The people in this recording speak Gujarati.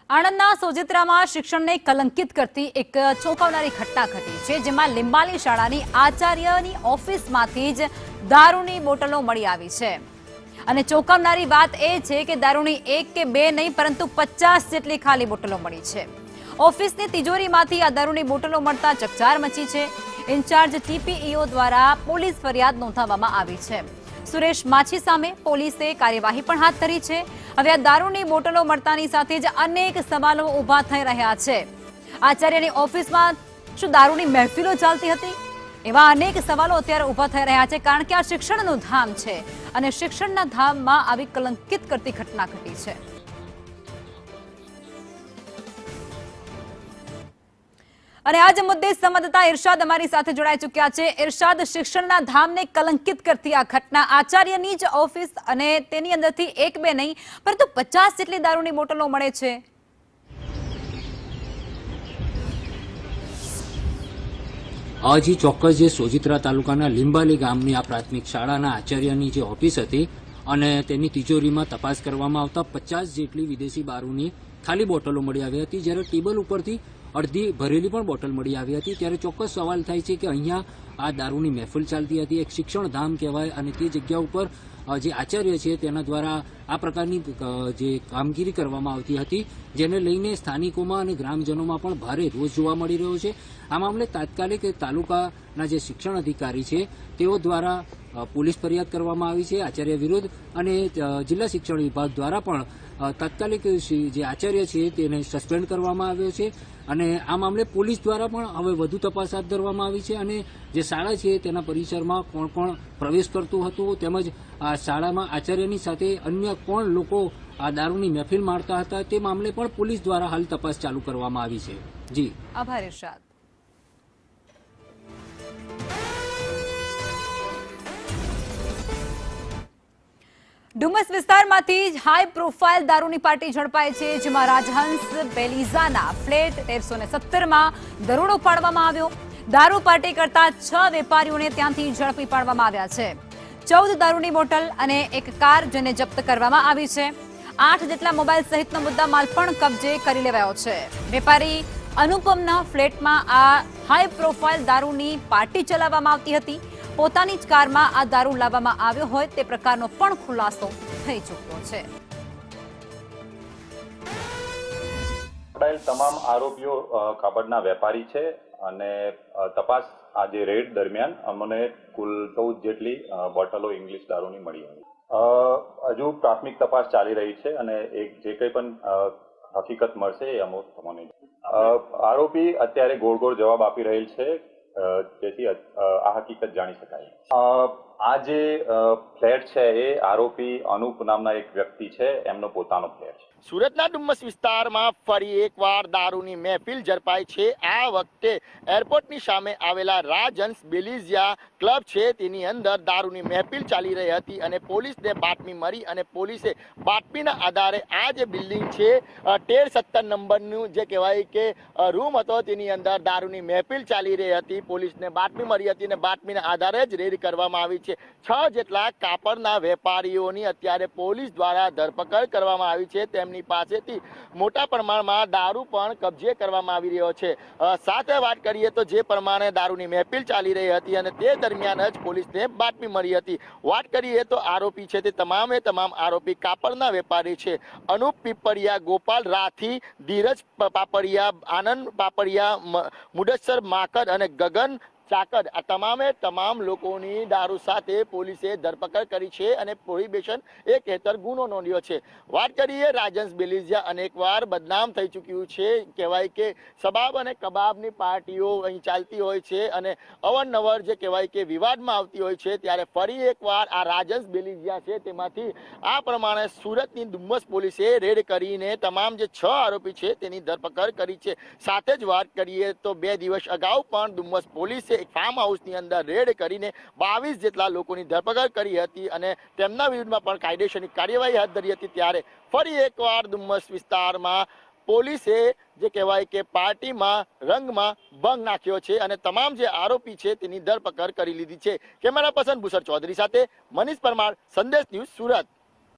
આણંદના સોજિત્રામાં શિક્ષણને કલંકિત કરતી એક ચોંકાવનારી ઘટના ઘટી છે, જેમાં લીંબાલી શાળાની આચાર્યની ઓફિસમાંથી જ દારૂની બોટલો મળી આવી છે. અને ચોંકાવનારી વાત એ છે કે દારૂની એક કે બે નહીં પરંતુ 50 જેટલી ખાલી બોટલો મળી છે. ઓફિસની તિજોરીમાંથી આ દારૂની બોટલો મળતા ચકચાર મચી છે. ઇન્ચાર્જ ટીપીઈઓ દ્વારા પોલીસ ફરિયાદ નોંધાવવામાં આવી છે. સુરેશ માછી સામે પોલીસે કાર્યવાહી પણ હાથ ધરી છે. હવે આ દારૂની બોટલો મળતાની સાથે જ અનેક સવાલો ઊભા થઈ રહ્યા છે. આચાર્યની ઓફિસમાં શું દારૂની મહેફિલો ચાલતી હતી? એવા અનેક સવાલો અત્યારે ઊભા થઈ રહ્યા છે, કારણ કે આ શિક્ષણનું ધામ છે અને શિક્ષણના ધામમાં આવી કલંકિત કરતી ઘટના ઘટી છે. અને આજ મુદ્દે સંવાદદાતા ઇરશાદ અમારી સાથે જોડાઈ ચૂક્યા છે. ઇરશાદ, શિક્ષણના ધામને કલંકિત કરતી આ ઘટના આચાર્યની જ ઓફિસ અને તેની અંદરથી એક બે નહીં પરંતુ 50 જેટલી દારૂની બોટલો મળે છે. હજી ચોક્કસ જે સોજિત્રા તાલુકાના લીંબાલી ગામની આ પ્રાથમિક શાળાના આચાર્યની જે ઓફિસ હતી અને તેની તિજોરીમાં તપાસ કરવામાં આવતા 50 જેટલી વિદેશી દારૂની ખાલી બોટલો મળી આવી હતી, જ્યારે ટેબલ ઉપરથી અડધી ભરેલી પણ બોટલ મળી આવી હતી. ત્યારે ચોક્કસ સવાલ થાય છે કે અહીંયા આ દારૂની મહેફિલ ચાલતી હતી, એક શિક્ષણ ધામ કહેવાય, અને તે જગ્યા ઉપર જે આચાર્ય છે તેના દ્વારા આ પ્રકારની જે કામગીરી કરવામાં આવતી હતી, જેને લઈને સ્થાનિકોમાં અને ગ્રામજનોમાં પણ ભારે રોષ જોવા મળી રહ્યો છે. આ મામલે તાત્કાલિક તાલુકાના જે શિક્ષણ અધિકારી છે તેઓ દ્વારા પોલીસ ફરિયાદ કરવામાં આવી છે આચાર્ય વિરુદ્ધ, અને જિલ્લા શિક્ષણ વિભાગ દ્વારા પણ તાત્કાલિક જે આચાર્ય છે તેને સસ્પેન્ડ કરવામાં આવ્યો છે. અને આ મામલે પોલીસ દ્વારા પણ હવે વધુ તપાસ હાથ ધરવામાં આવી છે, અને જે શાળા છે તેના પરિસરમાં કોણ કોણ પ્રવેશ કરતું હતું, તેમજ આ શાળામાં આચાર્યની સાથે અન્ય કોણ લોકો આ દારૂની મહેફિલ માણતા હતા, તે મામલે પણ પોલીસ દ્વારા હાલ તપાસ ચાલુ કરવામાં આવી છે. જી આભાર ઇરશાદ. ડુમસ વિસ્તારમાંથી હાઈ પ્રોફાઇલ દારૂની પાર્ટી ઝડપાઈ છે, જેમાં રાજહંસ બેલીઝાના ફ્લેટ 1317માં દરોડો પાડવામાં આવ્યો. દારૂ પાર્ટી કરતા 6 વેપારીઓને ત્યાંથી ઝડપી પાડવામાં આવ્યા છે. 14 દારૂની બોટલ અને એક કાર જેને જપ્ત કરવામાં આવી છે. 8 જેટલા મોબાઈલ સહિતનો મુદ્દા માલ પણ કબજે કરી લેવાયો છે. વેપારી અનુપમના ફ્લેટમાં આ હાઈ પ્રોફાઇલ દારૂની પાર્ટી ચલાવવામાં આવતી હતી. પોતાની જ કારમાં આ દારૂ લાવવામાં આવ્યો હોય તે પ્રકારનો પણ ખુલાસો થઈ ચૂક્યો છે. તમામ આરોપીઓ કાપડના વેપારી છે અને તપાસ આજે રેડ દરમિયાન અમને કુલ 14 જેટલી બોટલો ઇંગ્લિશ દારૂની મળી આવી. હજુ પ્રાથમિક તપાસ ચાલી રહી છે અને જે કંઈ પણ હકીકત મળશે એ અમને આરોપી અત્યારે ગોળ ગોળ જવાબ આપી રહેલ છે, જેથી આ હકીકત જાણી શકાય. આ જે ફ્લેટ છે એ આરોપી અનુપ નામના એક વ્યક્તિ છે, એમનો પોતાનો ફ્લેટ છે. સુરતના ડુમ્મસ વિસ્તારમાં ફરી એકવાર દારૂની મહેફિલ ઝડપાઈ છે. આ વખતે એરપોર્ટની સામે આવેલા રાજહંસ બેલીઝિયા ક્લબ છે તેની અંદર દારૂની મહેફિલ ચાલી રહી હતી અને પોલીસને બાતમી મળી અને પોલીસે બાતમીના આધારે આ જે બિલ્ડિંગ છે 1317 નંબરનું જે કહેવાય કે રૂમ હતો તેની અંદર દારૂની મહેફિલ ચાલી રહી હતી. પોલીસને બાતમી મળી હતી અને બાતમીના આધારે જ રેડ કરવામાં આવી છે. 6 જેટલા કાપડના વેપારીઓની અત્યારે પોલીસ દ્વારા ધરપકડ કરવામાં આવી છે. તેમની પાસેથી મોટા પ્રમાણમાં દારૂ પણ કબજે કરવામાં આવી રહ્યો છે. સાથે વાત કરીએ તો જે પ્રમાણે દારૂની મહેફિલ ચાલી રહી હતી અને તે દરમિયાન જ પોલીસને બાતમી મળી હતી. વાત કરીએ તો આરોપી છે તે તમામે તમામ આરોપી કાપડના વેપારી છે. અનુપ પીપળિયા, ગોપાલ રાથી, ધીરજ પાપડિયા, આનંદ પાપડિયા, મુદસ્સર માકડ અને ગગન ચાકડ, આ તમામે તમામ લોકોની દારૂ સાથે પોલીસે ધરપકડ કરી છે અને પ્રોહિબિશન એક્ટ હેઠળ ગુનો નોંધ્યો છે. વાત કરીએ રાજહંસ બેલીઝિયા અનેકવાર બદનામ થઈ ચૂક્યું છે. કહેવાય કે સબાબ અને કબાબની પાર્ટીઓ અહીં ચાલતી હોય છે અને અવારનવાર જે કહેવાય કે વિવાદમાં આવતી હોય છે, ત્યારે ફરી એકવાર આ રાજહંસ બેલીઝિયા છે તેમાંથી આ પ્રમાણે સુરતની ડુમ્મસ પોલીસે રેડ કરીને તમામ જે 6 આરોપી છે તેની ધરપકડ કરી છે. સાથે જ વાત કરીએ તો 2 દિવસ અગાઉ પણ ડુમ્મસ પોલીસે એક ફાર્મ હાઉસની અંદર રેડ કરીને 22 જેટલા લોકોની ધરપકડ કરી હતી અને તેમના વિરુદ્ધમાં પણ કાયદેસરની કાર્યવાહી હાથ ધરી હતી. ત્યારે ફરી એકવાર ડુમ્મસ વિસ્તારમાં પોલીસે જે કહેવાય કે પાર્ટીમાં રંગમાં ભંગ નાખ્યો છે અને તમામ જે આરોપી છે તેની ધરપકડ કરી લીધી છે. કેમેરા પર્સન ભૂષણ ચૌધરી સાથે મનીષ પરમાર, સંદેશ ન્યૂઝ, સુરત.